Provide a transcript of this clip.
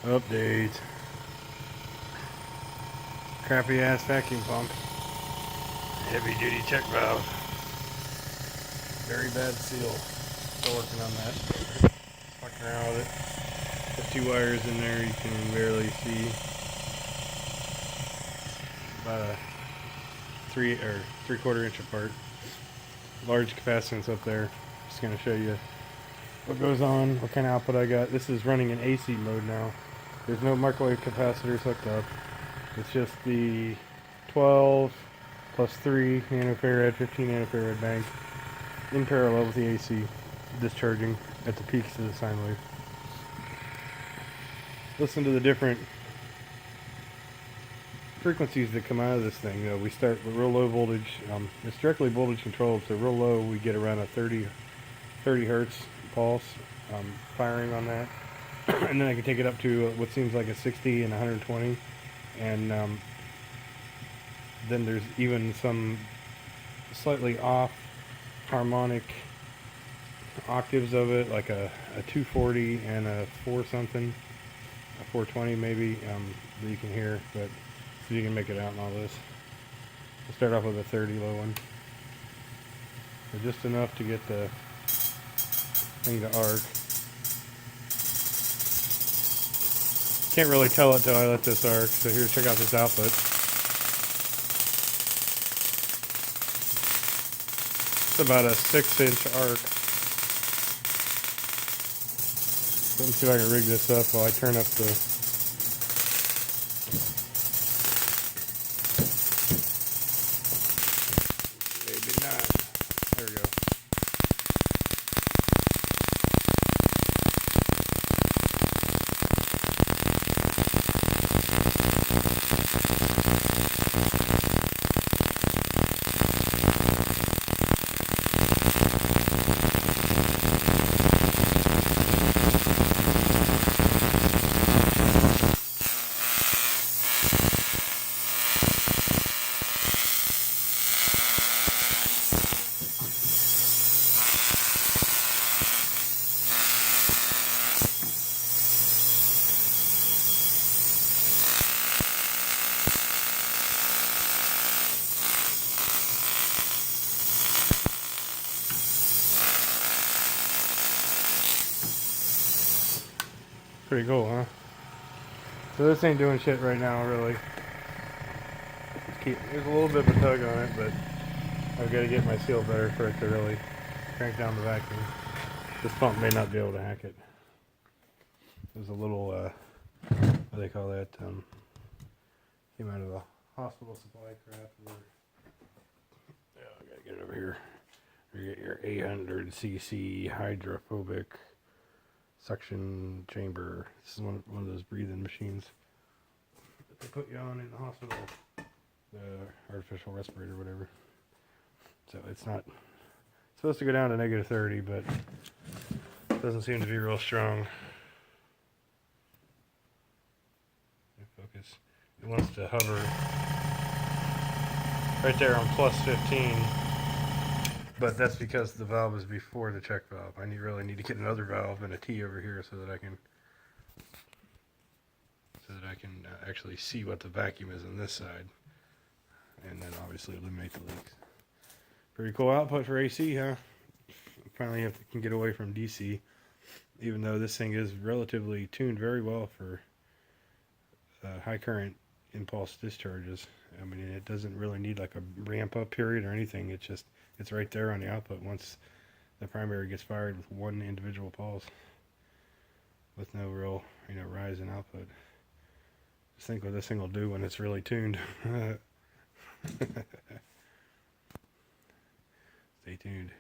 Update. Crappy ass vacuum pump. Heavy duty check valve. Very bad seal. Still working on that. Fucking around with it. The two wires in there you can barely see. About a 3/4 inch apart. Large capacitance up there. Just gonna show you what goes on, what kind of output I got. This is running in AC mode now. There's no microwave capacitors hooked up. It's just the 12 plus 3 nanofarad, 15 nanofarad bank in parallel with the AC discharging at the peaks of the sine wave. Listen to the different frequencies that come out of this thing. We start with real low voltage. It's directly voltage controlled, so real low we get around a 30 hertz pulse firing on that. And then I can take it up to what seems like a 60 and 120. And then there's even some slightly off harmonic octaves of it, like a 240 and a 4 something, a 420 maybe, that you can hear, but so you can make it out in all this. We'll start off with a 30 low one. So just enough to get the thing to arc. Can't really tell it till I let this arc, so here, check out this output. It's about a 6-inch arc. Let me see if I can rig this up while I turn up the... Maybe not. There we go. Pretty cool, huh? So this ain't doing shit right now, really. There's a little bit of a tug on it, but I've got to get my seal better for it to really crank down the vacuum. This pump may not be able to hack it. There's a little, what do they call that? Came out of a hospital supply crap. Yeah, I gotta get it over here. You get your 800cc hydrophobic suction chamber. This is one of those breathing machines that they put you on in the hospital, the artificial respirator, whatever. So it's not supposed to go down to -30, but it doesn't seem to be real strong. Focus. It wants to hover right there on +15. But that's because the valve is before the check valve. I really need to get another valve and a T over here so that I can actually see what the vacuum is on this side, and then obviously eliminate the leaks. Pretty cool output for AC, huh? Finally can get away from DC, even though this thing is relatively tuned very well for high current impulse discharges. I mean, it doesn't really need like a ramp up period or anything. It's right there on the output once the primary gets fired with one individual pulse, with no real, rise in output. Just think what this thing will do when it's really tuned. Stay tuned.